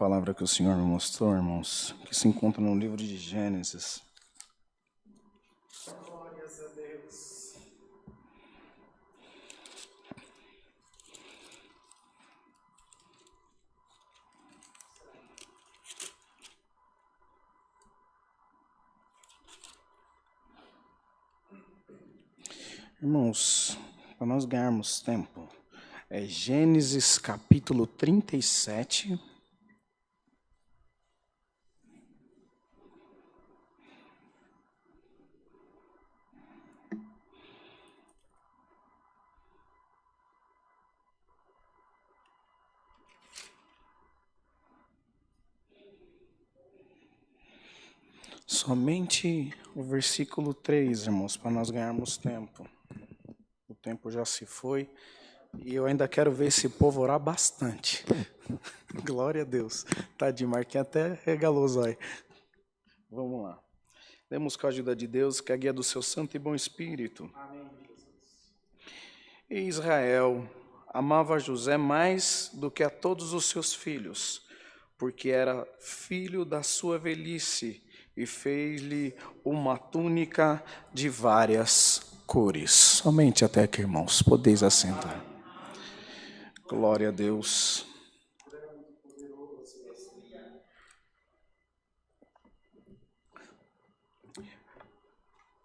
Palavra que o Senhor me mostrou, irmãos, que se encontra no livro de Gênesis. Glórias a Deus. Irmãos, para nós ganharmos tempo, é Gênesis capítulo 37. Somente o versículo 3, irmãos, para nós ganharmos tempo. O tempo já se foi e eu ainda quero ver esse povo orar bastante. Glória a Deus. Tadinho, Marquinhos até regalou os olhos. Vamos lá. Demos com a ajuda de Deus, que é a guia do seu santo e bom Espírito. Amém, Jesus. E Israel amava José mais do que a todos os seus filhos, porque era filho da sua velhice, e fez-lhe uma túnica de várias cores. Somente até aqui, irmãos, podeis assentar. Glória a Deus.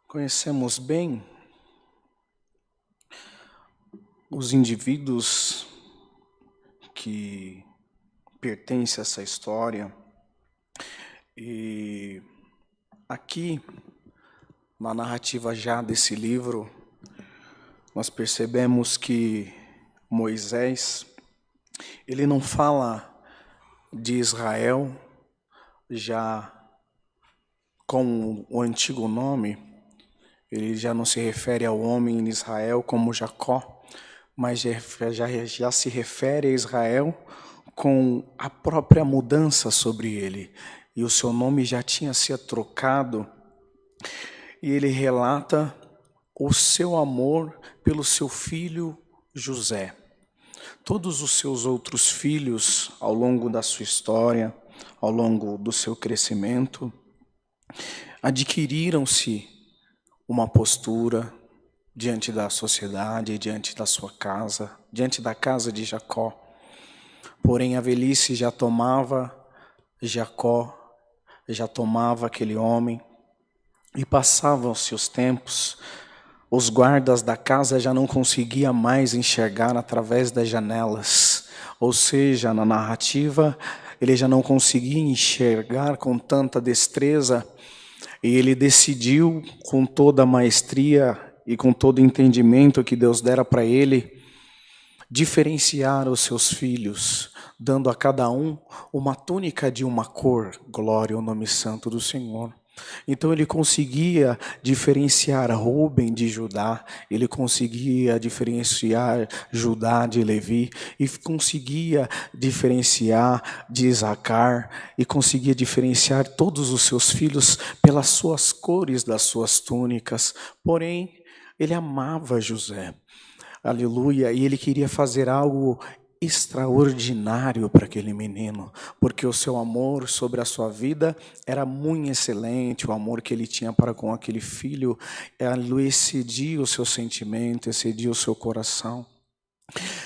Conhecemos bem os indivíduos que pertencem a essa história. E aqui, na narrativa já desse livro, nós percebemos que Moisés, ele não fala de Israel já com o antigo nome, ele já não se refere ao homem em Israel como Jacó, mas já se refere a Israel com a própria mudança sobre ele. E o seu nome já tinha sido trocado. E ele relata o seu amor pelo seu filho José. Todos os seus outros filhos, ao longo da sua história, ao longo do seu crescimento, adquiriram-se uma postura diante da sociedade, diante da sua casa, diante da casa de Jacó. Porém, a velhice já tomava Jacó, já tomava aquele homem, e passavam-se os tempos, os guardas da casa já não conseguiam mais enxergar através das janelas, ou seja, na narrativa, ele já não conseguia enxergar com tanta destreza, e ele decidiu, com toda a maestria e com todo o entendimento que Deus dera para ele, diferenciar os seus filhos, dando a cada um uma túnica de uma cor. Glória ao nome santo do Senhor. Então ele conseguia diferenciar Rúben de Judá, ele conseguia diferenciar Judá de Levi, e conseguia diferenciar de Isacar, e conseguia diferenciar todos os seus filhos pelas suas cores das suas túnicas. Porém, ele amava José. Aleluia, e ele queria fazer algo extraordinário para aquele menino, porque o seu amor sobre a sua vida era muito excelente, o amor que ele tinha para com aquele filho, excedia o seu sentimento, excedia o seu coração.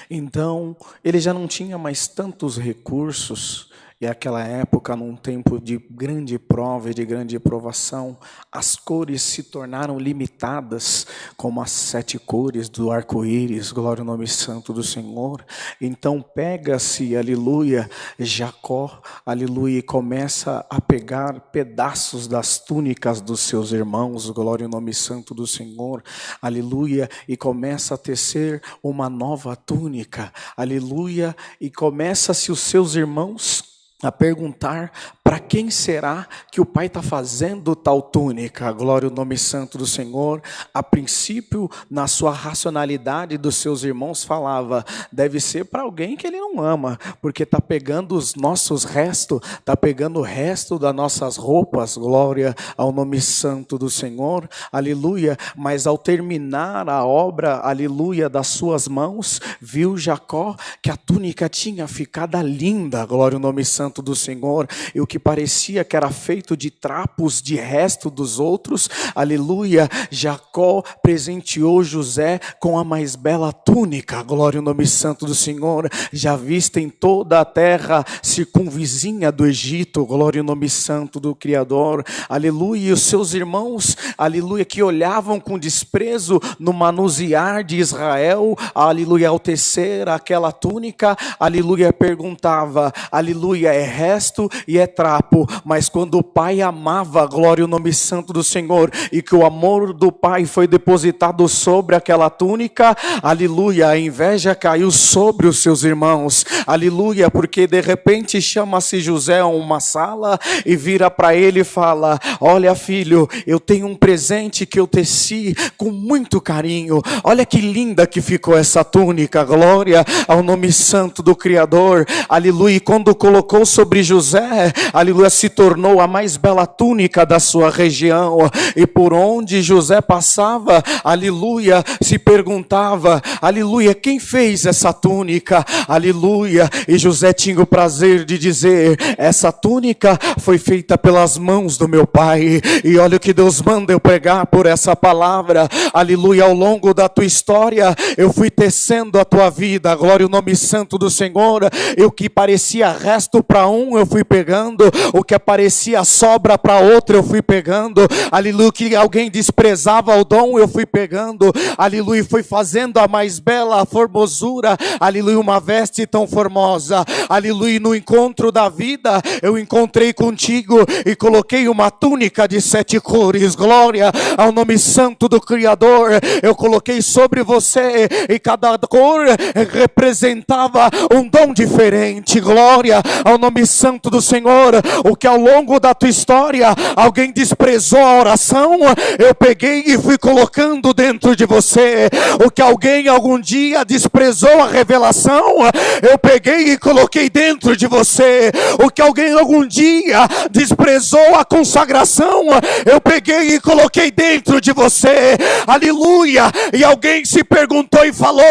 Então, ele já não tinha mais tantos recursos, e aquela época, num tempo de grande prova e de grande provação, as cores se tornaram limitadas, como as 7 cores do arco-íris, glória ao nome santo do Senhor. Então pega-se, aleluia, Jacó, aleluia, e começa a pegar pedaços das túnicas dos seus irmãos, glória ao nome santo do Senhor, aleluia, e começa a tecer uma nova túnica, aleluia, e começa-se os seus irmãos a perguntar para quem será que o pai está fazendo tal túnica. Glória ao nome santo do Senhor. A princípio, na sua racionalidade dos seus irmãos, falava, deve ser para alguém que ele não ama, porque está pegando os nossos restos, está pegando o resto das nossas roupas. Glória ao nome santo do Senhor, aleluia. Mas ao terminar a obra, aleluia, das suas mãos, viu Jacó que a túnica tinha ficado linda. Glória ao nome santo santo do Senhor, e o que parecia que era feito de trapos de resto dos outros, aleluia, Jacó presenteou José com a mais bela túnica, glória ao nome santo do Senhor, já vista em toda a terra circunvizinha do Egito, glória ao nome santo do Criador, aleluia. E os seus irmãos, aleluia, que olhavam com desprezo no manusear de Israel, aleluia, ao tecer aquela túnica, aleluia, perguntava, aleluia, é resto e é trapo, mas quando o pai amava, glória ao nome santo do Senhor, e que o amor do pai foi depositado sobre aquela túnica, aleluia, a inveja caiu sobre os seus irmãos, aleluia, porque de repente chama-se José a uma sala e vira para ele e fala, olha filho, eu tenho um presente que eu teci com muito carinho, olha que linda que ficou essa túnica, glória ao nome santo do Criador, aleluia. E quando colocou sobre José, aleluia, se tornou a mais bela túnica da sua região, e por onde José passava, aleluia, se perguntava, aleluia, quem fez essa túnica, aleluia, e José tinha o prazer de dizer, essa túnica foi feita pelas mãos do meu pai, e olha o que Deus manda eu pregar por essa palavra, aleluia, ao longo da tua história, eu fui tecendo a tua vida, glória ao nome santo do Senhor, e o que parecia resto para um, eu fui pegando, o que parecia sobra para outro, eu fui pegando, aleluia, que alguém desprezava o dom, eu fui pegando, aleluia, fui fazendo a mais bela formosura, aleluia, uma veste tão formosa, aleluia, no encontro da vida, eu encontrei contigo, e coloquei uma túnica de 7 cores, glória ao nome santo do Criador, eu coloquei sobre você, e cada cor representava um dom diferente, glória ao nome santo do Senhor, o que ao longo da tua história, alguém desprezou a oração, eu peguei e fui colocando dentro de você, o que alguém algum dia desprezou a revelação, eu peguei e coloquei dentro de você, o que alguém algum dia desprezou a consagração, eu peguei e coloquei dentro de você, aleluia, e alguém se perguntou e falou,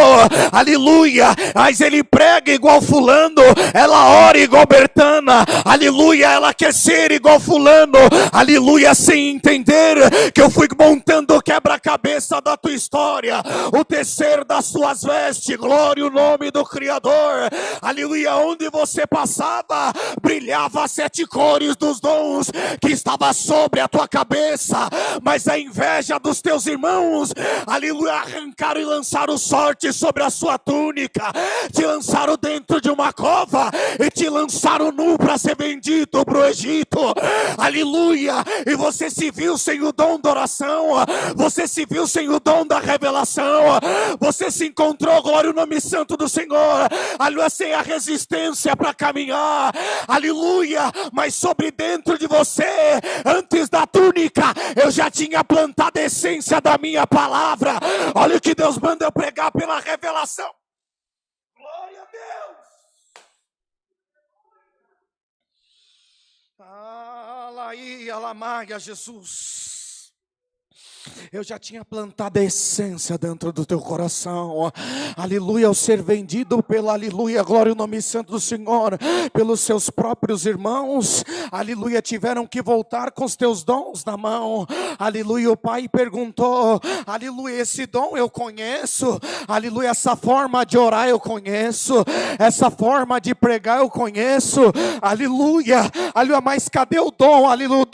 aleluia, mas ele prega igual fulano, ela ora igual Bertana, aleluia, ela quer ser igual fulano, aleluia, sem entender que eu fui montando o quebra-cabeça da tua história, o tecer das tuas vestes, glória ao nome do Criador, aleluia, onde você passava, brilhava as 7 cores dos dons que estava sobre a tua cabeça, mas a inveja dos teus irmãos, aleluia, arrancaram e lançaram sorte sobre a sua túnica, te lançaram dentro de uma cova, e te lançaram nu para ser vendido para o Egito, aleluia, e você se viu sem o dom da oração, você se viu sem o dom da revelação, você se encontrou, glória ao nome santo do Senhor, aleluia, sem a resistência para caminhar, aleluia, mas sobre dentro de você, antes da túnica, eu já tinha plantado a essência da minha palavra, olha o que Deus manda eu pregar pela revelação, glória a Deus. Alamaia, Jesus. Eu já tinha plantado a essência dentro do teu coração, aleluia, ao ser vendido pela, aleluia, glória ao nome santo do Senhor, pelos seus próprios irmãos, aleluia, tiveram que voltar com os teus dons na mão, aleluia, o pai perguntou, aleluia, esse dom eu conheço, aleluia, essa forma de orar eu conheço, essa forma de pregar eu conheço, aleluia, aleluia, mas cadê o dom, aleluia,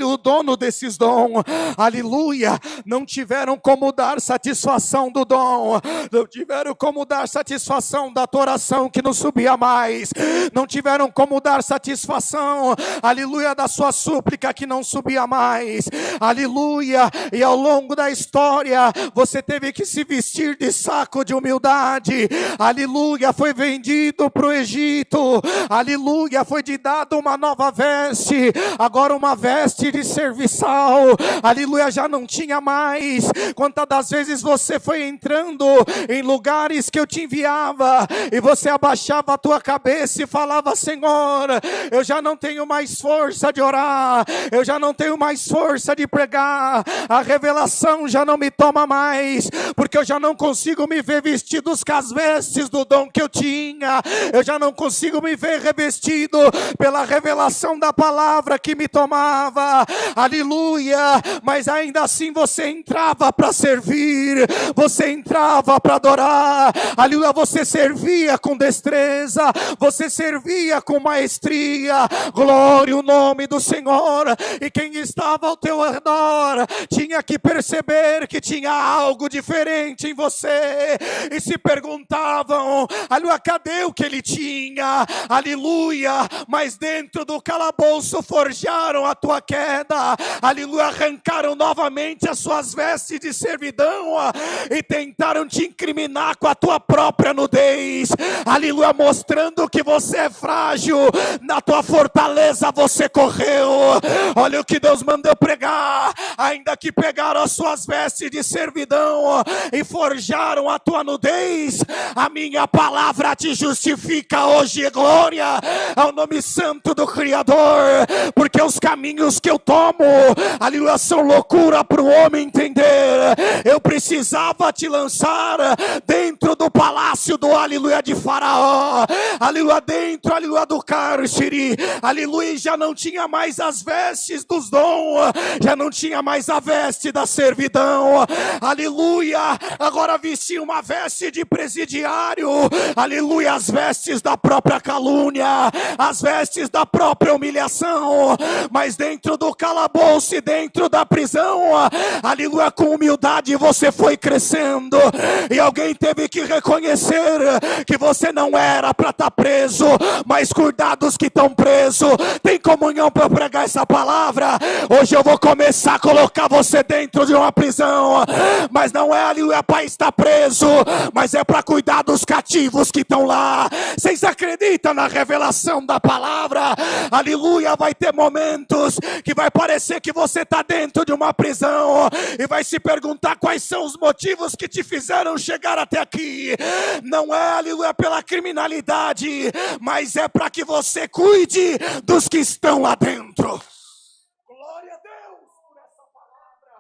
o dono desses dons, aleluia, não tiveram como dar satisfação do dom, não tiveram como dar satisfação da tua oração que não subia mais, não tiveram como dar satisfação, aleluia, da sua súplica que não subia mais, aleluia, e ao longo da história, você teve que se vestir de saco de humildade, aleluia, foi vendido para o Egito, aleluia, foi te dado uma nova veste, agora uma veste de serviçal, aleluia, já não tinha tinha mais. Quantas das vezes você foi entrando em lugares que eu te enviava e você abaixava a tua cabeça e falava: Senhor, eu já não tenho mais força de orar, eu já não tenho mais força de pregar, a revelação já não me toma mais, porque eu já não consigo me ver vestidos com as vestes do dom que eu tinha, eu já não consigo me ver revestido pela revelação da palavra que me tomava, aleluia. Mas ainda assim você entrava para servir, você entrava para adorar, aleluia. Você servia com destreza, você servia com maestria, glória ao nome do Senhor. E quem estava ao teu redor tinha que perceber que tinha algo diferente em você, e se perguntavam: aleluia, cadê o que ele tinha? Aleluia. Mas dentro do calabouço forjaram a tua queda, aleluia, arrancaram novamente as suas vestes de servidão e tentaram te incriminar com a tua própria nudez, aleluia, mostrando que você é frágil. Na tua fortaleza você correu. Olha o que Deus mandou pregar: ainda que pegaram as suas vestes de servidão e forjaram a tua nudez, a minha palavra te justifica hoje. Glória ao nome santo do Criador, porque os caminhos que eu tomo, aleluia, são loucura para o homem entender. Eu precisava te lançar dentro do palácio do aleluia de Faraó, aleluia, dentro, aleluia, do cárcere, aleluia. Já não tinha mais as vestes dos dons, já não tinha mais a veste da servidão, aleluia. Agora vestia uma veste de presidiário, aleluia, as vestes da própria calúnia, as vestes da própria humilhação. Mas dentro do calabouço e dentro da prisão, aleluia, com humildade você foi crescendo, e alguém teve que reconhecer que você não era para estar preso, mas cuidados que estão presos. Tem comunhão para pregar essa palavra? Hoje eu vou começar a colocar você dentro de uma prisão, mas não é, aleluia, para estar preso, mas é para cuidar dos cativos que estão lá. Vocês acreditam na revelação da palavra? Aleluia. Vai ter momentos que vai parecer que você está dentro de uma prisão e vai se perguntar quais são os motivos que te fizeram chegar até aqui. Não é, aleluia, pela criminalidade, mas é para que você cuide dos que estão lá dentro. Glória a Deus por essa palavra.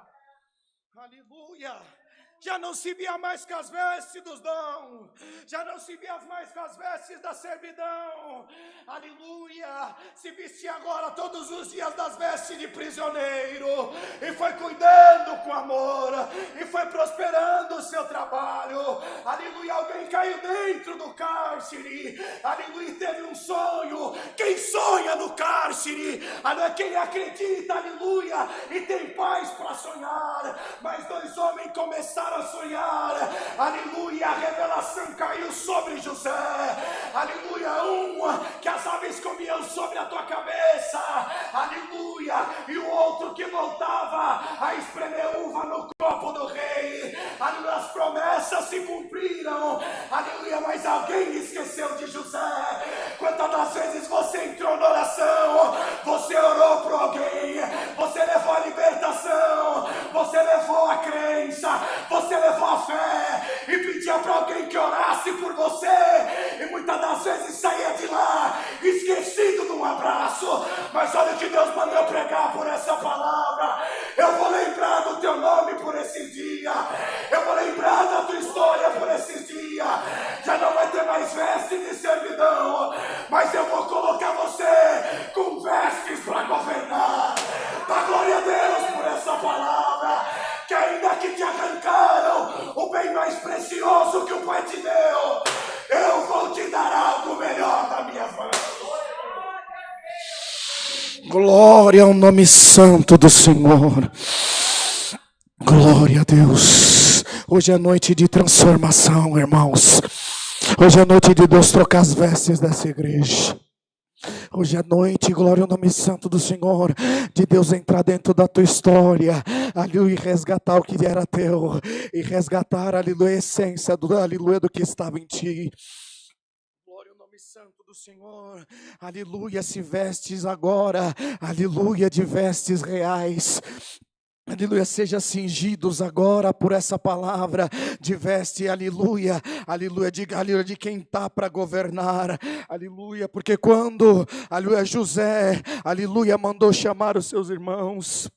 Aleluia. Já não se via mais com as vestes dos dons, já não se via mais com as vestes da servidão, aleluia. Se vestia agora todos os dias das vestes de prisioneiro, e foi cuidando com amor, e foi prosperando o seu trabalho, aleluia. Alguém caiu dentro do cárcere, aleluia, e teve um sonho. Quem sonha no cárcere, aleluia, quem acredita, aleluia, e tem paz para sonhar. Mas dois homens começaram a sonhar, aleluia, a revelação caiu sobre José, aleluia, que as aves comiam sobre a tua cabeça, aleluia, e o outro que voltava a espremer uva no copo do rei, aleluia. As promessas se cumpriram, aleluia, mas alguém esqueceu de José. Quantas das vezes você entrou na oração, você orou por alguém, você levou a libertação, você levou a crença, você levou a fé e pedia para alguém que orasse por você, e muitas das vezes saía de lá esquecido de um abraço. Mas olha o que Deus mandou pregar por essa palavra. Eu vou lembrar do teu nome por esse dia, eu vou lembrar da tua história por esses dias. Já não vai ter mais veste de servidão, mas eu vou colocar você com vestes para governar. Dá glória a Deus por essa palavra. Que ainda que te arrancaram o bem mais precioso que o Pai te deu, eu vou te dar algo melhor da minha mão. Glória ao nome santo do Senhor. Glória a Deus. Hoje é noite de transformação, irmãos. Hoje é noite de Deus trocar as vestes dessa igreja. Hoje é noite, glória ao nome santo do Senhor, de Deus entrar dentro da tua história, aleluia, e resgatar o que era teu, e resgatar, aleluia, a essência do, aleluia, do que estava em ti. Glória ao nome santo do Senhor, aleluia. Se vestes agora, aleluia, de vestes reais, Aleluia, seja cingidos agora por essa palavra de veste, aleluia, aleluia, de quem está para governar, aleluia, porque quando, aleluia, José, aleluia, mandou chamar os seus irmãos,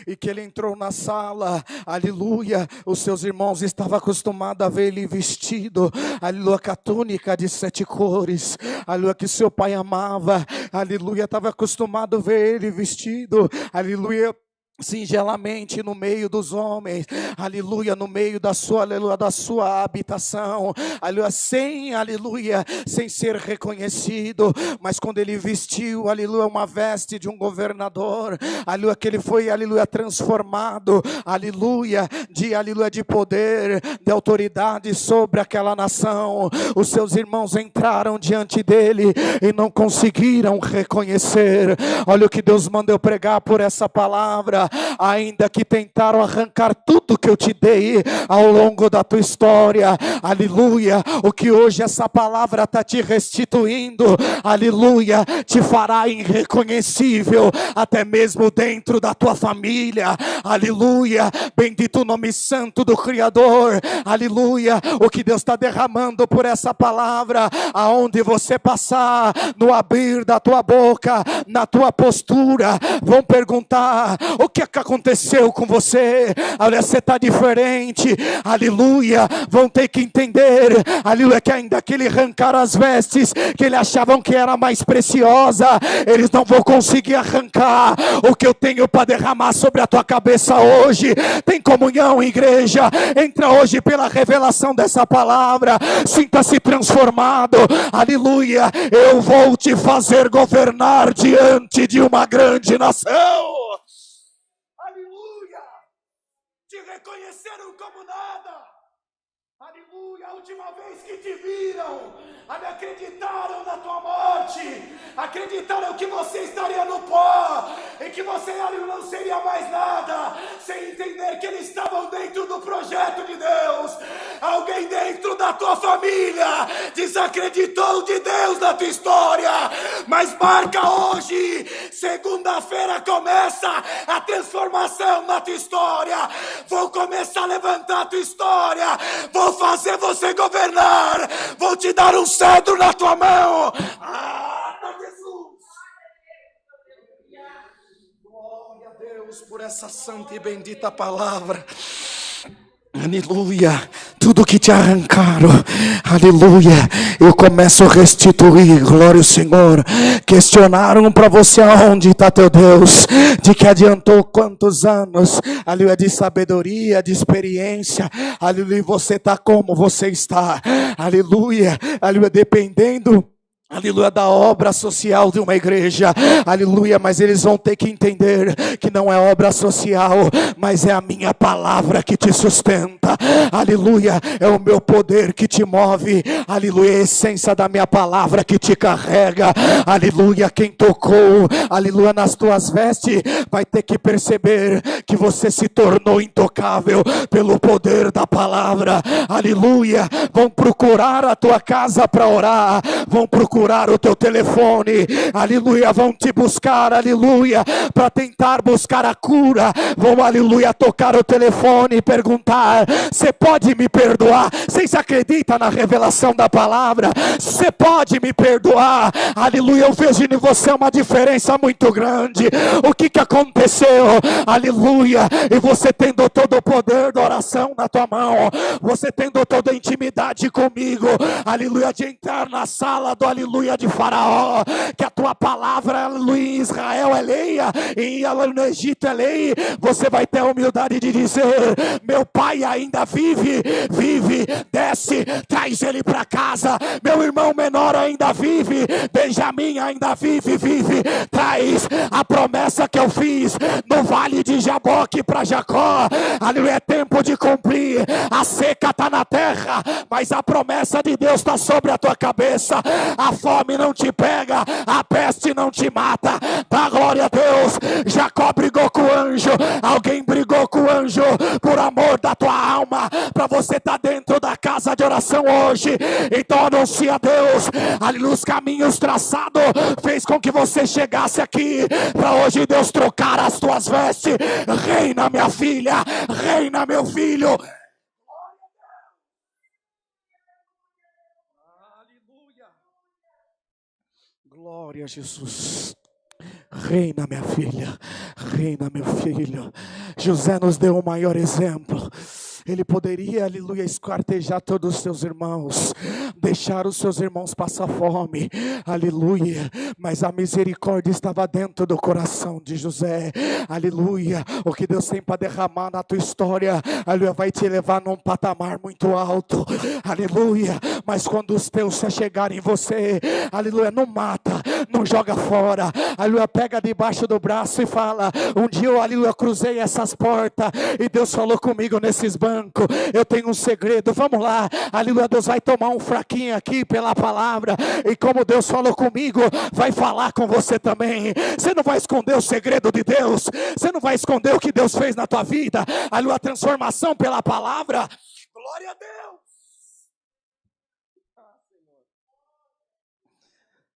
e que ele entrou na sala, aleluia, os seus irmãos estavam acostumados a ver ele vestido, aleluia, com a túnica de 7 cores, aleluia, que seu pai amava, aleluia, estava acostumado a ver ele vestido, aleluia, singelamente no meio dos homens, aleluia, no meio da sua, aleluia, da sua habitação, aleluia, sem ser reconhecido, mas quando ele vestiu, aleluia, uma veste de um governador, aleluia, que ele foi, aleluia, transformado, aleluia, de poder, de autoridade sobre aquela nação, os seus irmãos entraram diante dele e não conseguiram reconhecer. Olha o que Deus mandou pregar por essa palavra. Ainda que tentaram arrancar tudo que eu te dei ao longo da tua história, aleluia, o que hoje essa palavra está te restituindo, aleluia, te fará irreconhecível, até mesmo dentro da tua família, aleluia, bendito o nome santo do Criador, aleluia, o que Deus está derramando por essa palavra, aonde você passar, no abrir da tua boca, na tua postura, vão perguntar, o que aconteceu com você? Olha, você está diferente, aleluia, vão ter que entender, aleluia, que ainda que ele arrancaram as vestes, que eles achavam que era mais preciosa, eles não vão conseguir arrancar o que eu tenho para derramar sobre a tua cabeça hoje. Tem comunhão, igreja, entra hoje pela revelação dessa palavra, sinta-se transformado, aleluia, eu vou te fazer governar diante de uma grande nação. Te reconheceram como nada, aleluia, a última vez que te viram, acreditaram na tua morte, acreditaram que você estaria no pó, e que você não seria mais nada, sem entender que eles estavam dentro do projeto de Deus. Alguém dentro da tua família desacreditou de Deus na tua história, mas marca hoje, segunda-feira começa a transformação na tua história. Vou começar a levantar a tua história, vou fazer você governar, vou te dar um cedro na tua mão. Jesus! Glória a Deus por essa santa e bendita palavra. Aleluia, tudo que te arrancaram, aleluia, eu começo a restituir, glória ao Senhor. Questionaram para você aonde está teu Deus, de que adiantou quantos anos, aleluia, de sabedoria, de experiência, aleluia, você está como você está, aleluia, aleluia, dependendo, aleluia, da obra social de uma igreja, aleluia, mas eles vão ter que entender que não é obra social, mas é a minha palavra que te sustenta, aleluia, é o meu poder que te move, aleluia, é a essência da minha palavra que te carrega, aleluia, quem tocou, aleluia, nas tuas vestes, vai ter que perceber que você se tornou intocável pelo poder da palavra, aleluia, vão procurar a tua casa para orar, vão procurar o teu telefone, aleluia, vão te buscar, aleluia, para tentar buscar a cura, vão, aleluia, tocar o telefone e perguntar, você pode me perdoar? Vocês acreditam na revelação da palavra? Você pode me perdoar? Aleluia, eu vejo em você uma diferença muito grande. O que aconteceu? Aleluia, e você tendo todo o poder da oração na tua mão, você tendo toda a intimidade comigo, aleluia, de entrar na sala do aleluia de Faraó, que a tua palavra, aleluia, em Israel é lei, e no Egito é lei, você vai ter a humildade de dizer, meu pai ainda vive, desce, traz ele para casa, meu irmão menor ainda vive, Benjamim ainda vive, traz a promessa que eu fiz no vale de Jaboque para Jacó, aleluia, é tempo de cumprir, a seca está na terra, mas a promessa de Deus está sobre a tua cabeça, a fome não te pega, a peste não te mata, dá glória a Deus. Jacó brigou com o anjo, alguém brigou com o anjo por amor da tua alma, alma para você estar dentro da casa de oração hoje. Então anuncia a Deus, aleluia, os caminhos traçados fez com que você chegasse aqui para hoje Deus trocar as tuas vestes. Reina, minha filha, reina, meu filho. Aleluia. Glória a Jesus. Reina, minha filha, reina, meu filho. José nos deu o maior exemplo. Ele poderia, aleluia, esquartejar todos os seus irmãos, deixar os seus irmãos passar fome, aleluia, mas a misericórdia estava dentro do coração de José, aleluia. O que Deus tem para derramar na tua história, aleluia, vai te levar num patamar muito alto, aleluia. Mas quando os teus se chegarem em você, aleluia, não mata, não joga fora, aleluia, pega debaixo do braço e fala: um dia eu, aleluia, cruzei essas portas e Deus falou comigo nesses bancos. Eu tenho um segredo, vamos lá, aleluia. Deus vai tomar um fraquinho aqui pela palavra, e como Deus falou comigo, vai falar com você também. Você não vai esconder o segredo de Deus, você não vai esconder o que Deus fez na tua vida, aleluia, a transformação pela palavra. Glória a Deus.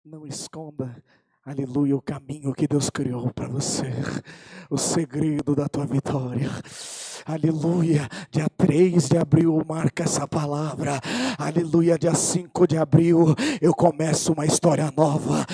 Não esconda, aleluia, o caminho que Deus criou para você, o segredo da tua vitória. Aleluia, dia 3 de abril marca essa palavra. Aleluia, dia 5 de abril eu começo uma história nova.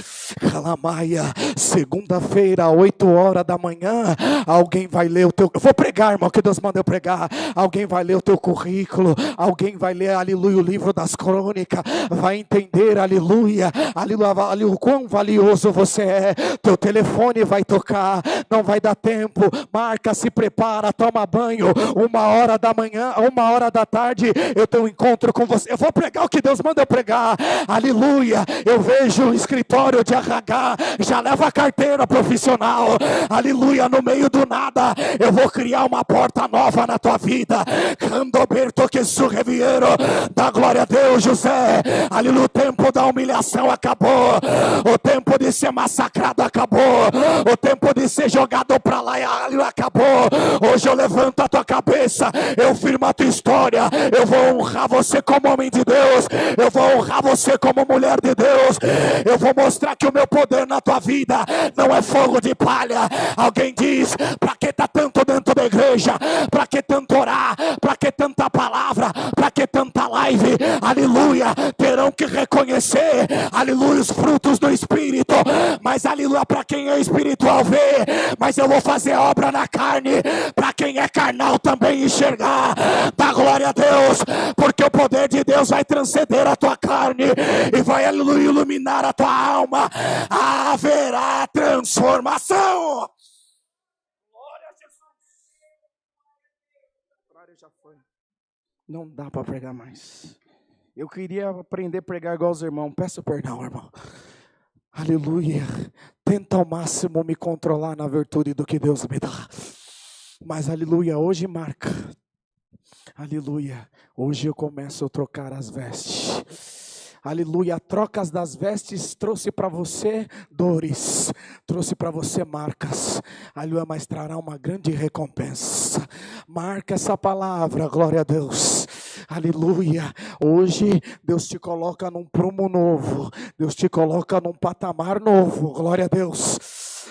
Calamaia, segunda-feira, 8 horas da manhã, alguém vai ler o teu... Eu vou pregar, irmão, que Deus mandou eu pregar. Alguém vai ler o teu currículo, alguém vai ler, aleluia, o livro das crônicas, vai entender, aleluia, aleluia, o quão valioso você é. Teu telefone vai tocar, não vai dar tempo. Marca, se prepara, toma banho. 1h da manhã, 1h da tarde, eu tenho um encontro com você. Eu vou pregar o que Deus manda eu pregar. Aleluia. Eu vejo o escritório de RH, já leva a carteira profissional. Aleluia. No meio do nada, eu vou criar uma porta nova na tua vida. Candoberto que surreviero. Dá glória a Deus, José. Aleluia. O tempo da humilhação acabou. O tempo de ser massacrado acabou. O tempo de ser jogado para lá acabou. Hoje eu levanto a tua cabeça, eu firmo a tua história. Eu vou honrar você como homem de Deus, eu vou honrar você como mulher de Deus. Eu vou mostrar que o meu poder na tua vida não é fogo de palha. Alguém diz: para que tá tanto dentro da igreja? Para que tanto orar? Para que tanta palavra? Para que tanta live? Aleluia. Terão que reconhecer, aleluia, os frutos do Espírito. Mas aleluia, para quem é espiritual ver. Mas eu vou fazer obra na carne, para quem é carnal também enxergar. Dá glória a Deus, porque o poder de Deus vai transcender a tua carne e vai, aleluia, iluminar a tua alma. Haverá transformação. Glória a Jesus. O horário já foi. Não dá para pregar mais. Eu queria aprender a pregar igual os irmãos. Peço perdão, irmão. Aleluia. Tenta ao máximo me controlar na virtude do que Deus me dá. Mas aleluia, hoje marca. Aleluia, hoje eu começo a trocar as vestes. Aleluia, trocas das vestes trouxe para você dores, trouxe para você marcas. Aleluia, mas trará uma grande recompensa. Marca essa palavra, glória a Deus. Aleluia, hoje Deus te coloca num prumo novo, Deus te coloca num patamar novo, glória a Deus.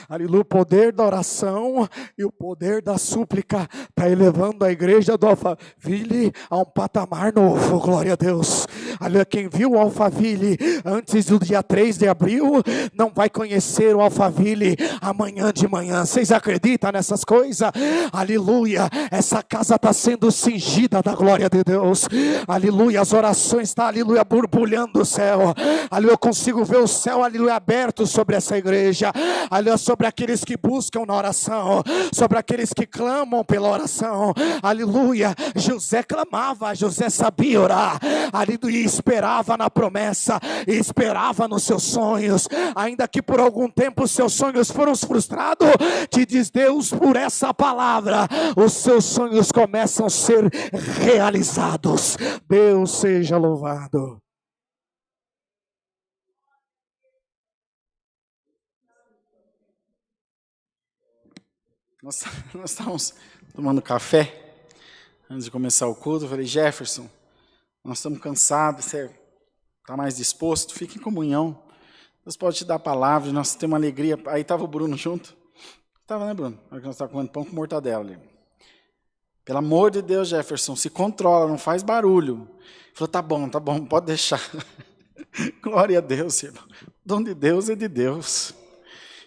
Aleluia, o poder da oração e o poder da súplica está elevando a igreja do Alphaville a um patamar novo, glória a Deus. Aleluia, quem viu o Alphaville antes do dia 3 de abril, não vai conhecer o Alphaville amanhã de manhã. Vocês acreditam nessas coisas? Aleluia, essa casa está sendo cingida da glória de Deus. Aleluia, as orações estão, aleluia, borbulhando o céu. Aleluia, eu consigo ver o céu, aleluia, aberto sobre essa igreja. Aleluia, sobre aqueles que buscam na oração, sobre aqueles que clamam pela oração. Aleluia, José clamava, José sabia orar. Aleluia, e esperava na promessa, e esperava nos seus sonhos, ainda que por algum tempo os seus sonhos foram frustrados. Te diz Deus, por essa palavra, os seus sonhos começam a ser realizados. Deus seja louvado. Nós estávamos tomando café, antes de começar o culto, eu falei, Jefferson, nós estamos cansados, você está mais disposto? Fique em comunhão. Deus pode te dar a palavra, nós temos uma alegria. Aí estava o Bruno junto. Estava, né, Bruno? Nós estávamos comendo pão com mortadela ali. Pelo amor de Deus, Jefferson, se controla, não faz barulho. Ele falou, tá bom, pode deixar. Glória a Deus, irmão. O dom de Deus é de Deus.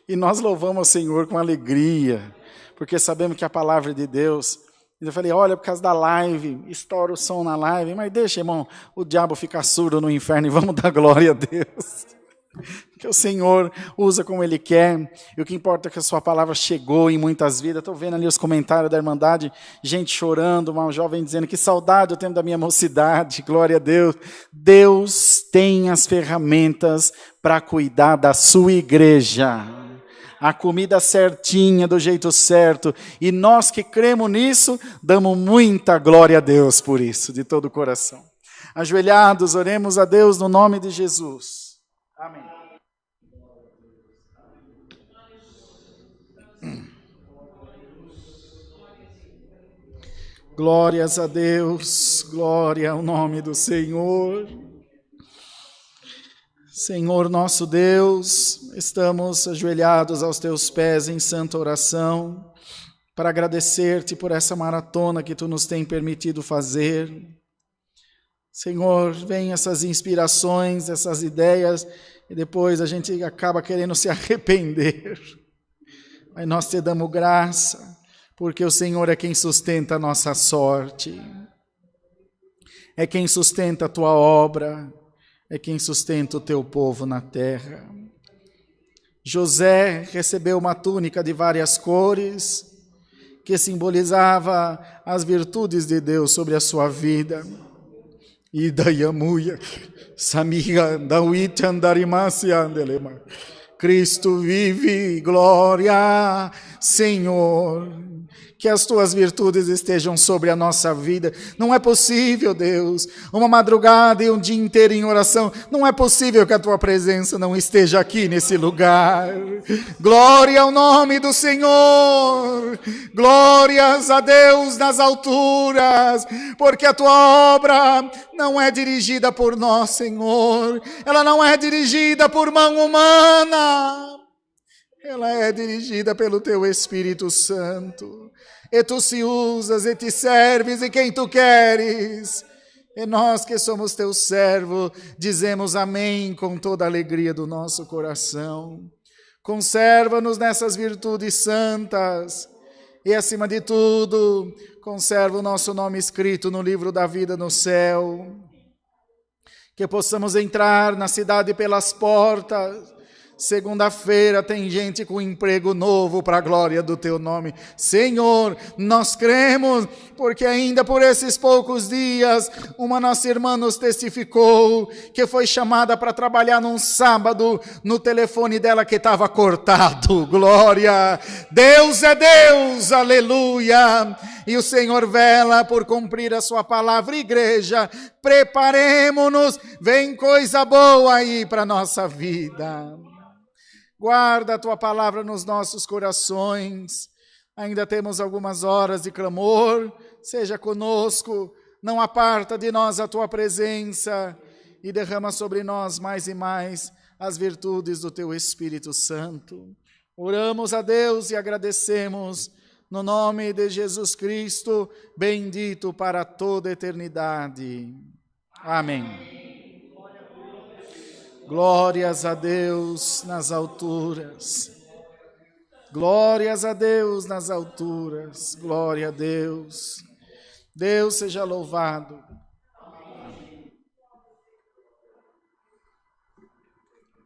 E nós louvamos ao Senhor com alegria, porque sabemos que a palavra é de Deus. E eu falei, olha, por causa da live, estoura o som na live, mas deixa, irmão, o diabo ficar surdo no inferno e vamos dar glória a Deus. Que o Senhor usa como Ele quer, e o que importa é que a sua palavra chegou em muitas vidas. Estou vendo ali os comentários da Irmandade, gente chorando, uma jovem dizendo que saudade eu tenho da minha mocidade, glória a Deus. Deus tem as ferramentas para cuidar da sua igreja, a comida certinha, do jeito certo, e nós que cremos nisso, damos muita glória a Deus por isso, de todo o coração. Ajoelhados, oremos a Deus no nome de Jesus. Amém. Glórias a Deus, glória ao nome do Senhor. Senhor nosso Deus, estamos ajoelhados aos teus pés em santa oração, para agradecer-te por essa maratona que tu nos tem permitido fazer. Senhor, vem essas inspirações, essas ideias, e depois a gente acaba querendo se arrepender. Mas nós te damos graça, porque o Senhor é quem sustenta a nossa sorte, é quem sustenta a tua obra, é quem sustenta o teu povo na terra. José recebeu uma túnica de várias cores, que simbolizava as virtudes de Deus sobre a sua vida. E Dayamuya, Samiga, Dawit Andarimasi Andelema. Cristo vive, glória, Senhor. Que as tuas virtudes estejam sobre a nossa vida. Não é possível, Deus, uma madrugada e um dia inteiro em oração. Não é possível que a tua presença não esteja aqui nesse lugar. Glória ao nome do Senhor. Glórias a Deus nas alturas, porque a tua obra não é dirigida por nós, Senhor. Ela não é dirigida por mão humana. Ela é dirigida pelo teu Espírito Santo. E tu se usas e te serves em quem tu queres. E nós que somos teu servo, dizemos amém com toda a alegria do nosso coração. Conserva-nos nessas virtudes santas. E acima de tudo, conserva o nosso nome escrito no livro da vida no céu. Que possamos entrar na cidade pelas portas. Segunda-feira tem gente com emprego novo para a glória do teu nome. Senhor, nós cremos, porque ainda por esses poucos dias, uma nossa irmã nos testificou que foi chamada para trabalhar num sábado no telefone dela que estava cortado. Glória! Deus é Deus, aleluia! E o Senhor vela por cumprir a sua palavra. Igreja, preparemo-nos, vem coisa boa aí para a nossa vida. Guarda a tua palavra nos nossos corações. Ainda temos algumas horas de clamor. Seja conosco, não aparta de nós a tua presença e derrama sobre nós mais e mais as virtudes do teu Espírito Santo. Oramos a Deus e agradecemos no nome de Jesus Cristo, bendito para toda a eternidade. Amém. Glórias a Deus nas alturas. Glórias a Deus nas alturas. Glória a Deus. Deus seja louvado.